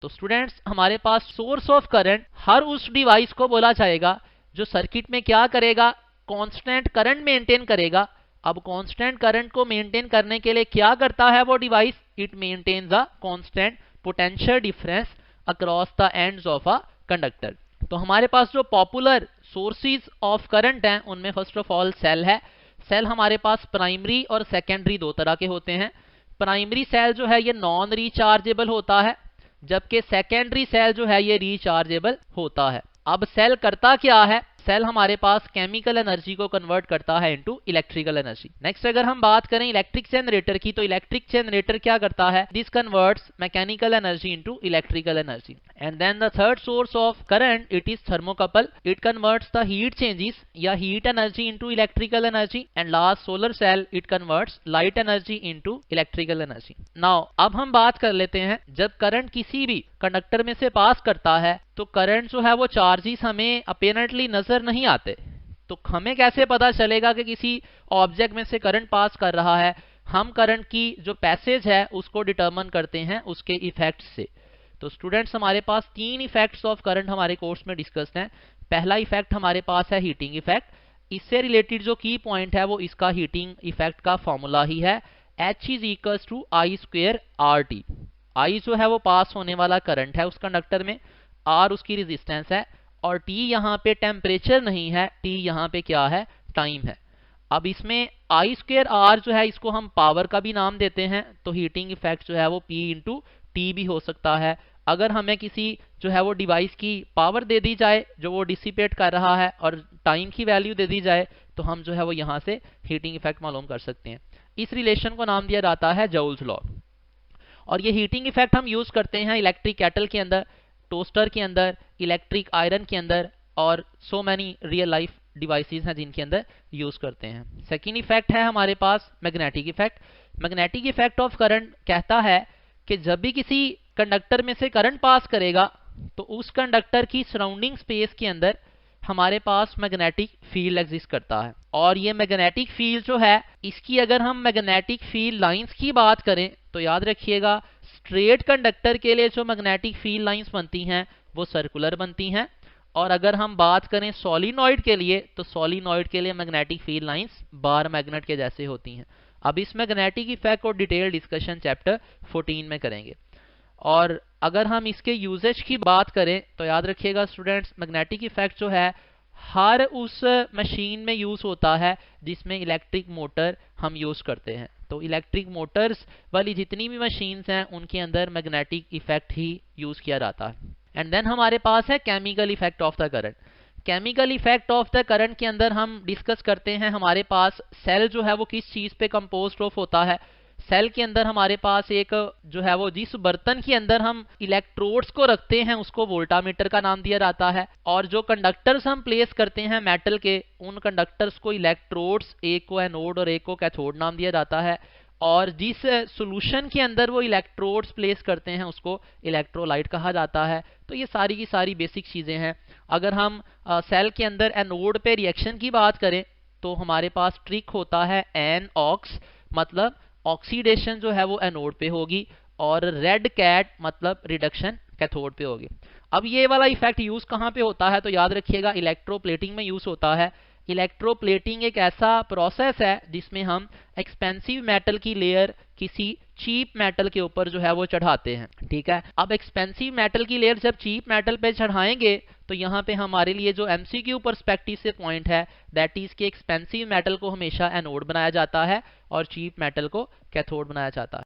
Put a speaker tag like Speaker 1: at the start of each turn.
Speaker 1: तो स्टूडेंट्स हमारे पास source of current हर उस डिवाइस को बोला जाएगा जो सर्किट में क्या करेगा, कांस्टेंट करंट मेंटेन करेगा। अब कांस्टेंट करंट को मेंटेन करने के लिए क्या करता है वो device, it maintains a constant potential difference across the ends of a conductor. तो हमारे पास जो पॉपुलर सोर्सेज ऑफ करंट हैं उनमें फर्स्ट ऑफ ऑल सेल है। सेल हमारे पास प्राइमरी और सेकेंडरी दो तरह के होते हैं। प्राइमरी सेल जो है ये नॉन रिचार्जेबल होता है, जबकि सेकेंडरी सेल जो है ये रिचार्जेबल होता है। अब सेल करता क्या है, सेल हमारे पास केमिकल एनर्जी को कन्वर्ट करता है इनटू इलेक्ट्रिकल एनर्जी। नेक्स्ट अगर हम बात करें इलेक्ट्रिक जनरेटर की, तो इलेक्ट्रिक जनरेटर क्या करता है, this converts mechanical energy into electrical energy. And then the third source of current, it is thermocouple, it converts the heat changes या heat energy into electrical energy. And last solar cell, it converts light energy into electrical energy. Now अब हम बात कर लेते हैं, जब current किसी भी कंडक्टर में से पास करता है तो करंट जो है वो चार्जेस हमें अपेरेंटली नजर नहीं आते। तो हमें कैसे पता चलेगा कि किसी ऑब्जेक्ट में से करंट पास कर रहा है, हम करंट की जो पैसेज है उसको डिटरमिन करते हैं उसके इफेक्ट से। तो स्टूडेंट्स हमारे पास तीन इफेक्ट्स ऑफ करंट हमारे कोर्स में डिस्कस्ड हैं। पहला इफेक्ट हमारे पास है हीटिंग इफेक्ट। इससे रिलेटेड जो की पॉइंट है वो इसका हीटिंग इफेक्ट का फॉर्मूला ही है, H is equals to I square R T. I जो है वो पास होने वाला करंट है उस कंडक्टर में, आर उसकी रेजिस्टेंस है, और टी यहाँ पे टेम्परेचर नहीं है, टी यहाँ पे क्या है, टाइम है। अब इसमें आई स्क्वेयर आर जो है इसको हम पावर का भी नाम देते हैं, तो हीटिंग इफेक्ट जो है वो पी इंटू टी भी हो सकता है। अगर हमें किसी जो है वो डिवाइस की पावर दे दी जाए जो वो डिसिपेट कर रहा है और टाइम की वैल्यू दे दी जाए तो हम जो है वो यहाँ से हीटिंग इफेक्ट मालूम कर सकते हैं। इस रिलेशन को नाम दिया जाता है जूल्स लॉ। और ये हीटिंग इफेक्ट हम यूज करते हैं इलेक्ट्रिक केटल के अंदर, टोस्टर के अंदर, इलेक्ट्रिक आयरन के अंदर, और so many real life devices हैं जिनके अंदर यूज करते हैं। सेकेंड इफेक्ट है हमारे पास magnetic effect. Magnetic effect of current कहता है कि जब भी किसी कंडक्टर में से करंट पास करेगा तो उस कंडक्टर की सराउंडिंग स्पेस के अंदर हमारे पास मैग्नेटिक फील्ड एग्जिस्ट करता है। और ये मैग्नेटिक फील्ड जो है इसकी अगर हम मैग्नेटिक फील्ड लाइंस की बात करें तो याद रखिएगा स्ट्रेट कंडक्टर के लिए जो मैग्नेटिक फील्ड लाइंस बनती हैं वो सर्कुलर बनती हैं, और अगर हम बात करें सोलिनॉइड के लिए तो सोलिनॉइड के लिए magnetic field lines bar magnet के जैसे होती हैं। अब इस मैग्नेटिक इफेक्ट को डिटेल डिस्कशन चैप्टर 14 में करेंगे। और अगर हम इसके यूजेज की बात करें तो याद रखिएगा स्टूडेंट्स मैग्नेटिक इफेक्ट जो है हर उस मशीन में यूज होता है जिसमें इलेक्ट्रिक मोटर हम यूज करते हैं। तो इलेक्ट्रिक मोटर्स वाली जितनी भी मशीन्स हैं उनके अंदर मैग्नेटिक इफेक्ट ही यूज किया जाता है। एंड देन हमारे पास है chemical effect of the current. Chemical effect of the current के अंदर हम डिस्कस करते हैं हमारे पास सेल जो है वो किस चीज पे कंपोज्ड ऑफ होता है। सेल के अंदर हमारे पास एक जो है वो जिस बर्तन के अंदर हम इलेक्ट्रोड्स को रखते हैं उसको वोल्टामीटर का नाम दिया जाता है, और जो कंडक्टर्स हम प्लेस करते हैं मेटल के उन कंडक्टर्स को इलेक्ट्रोड्स, एक को एनोड और एक को कैथोड नाम दिया जाता है, और जिस सॉल्यूशन के अंदर वो इलेक्ट्रोड्स प्लेस करते हैं उसको इलेक्ट्रोलाइट कहा जाता है। तो ये सारी की सारी बेसिक चीजें हैं। अगर हम सेल के अंदर एनोड पे रिएक्शन की बात करें तो हमारे पास ट्रिक होता है एन ऑक्स, मतलब ऑक्सीडेशन जो है वो एनोड पे होगी, और रेड कैट मतलब रिडक्शन कैथोड पे होगी। अब ये वाला इफेक्ट यूज कहाँ पे होता है तो याद रखिएगा इलेक्ट्रोप्लेटिंग में यूज होता है। इलेक्ट्रोप्लेटिंग एक ऐसा प्रोसेस है जिसमें हम एक्सपेंसिव मेटल की लेयर किसी चीप मेटल के ऊपर जो है वो चढ़ाते हैं, ठीक है। अब एक्सपेंसिव मेटल की लेयर जब चीप मेटल पे चढ़ाएंगे तो यहाँ पे हमारे लिए जो एमसीक्यू पर्सपेक्टिव से पॉइंट है दैट इज कि एक्सपेंसिव मेटल को हमेशा एनोड बनाया जाता है और चीप मेटल को कैथोड बनाया जाता है।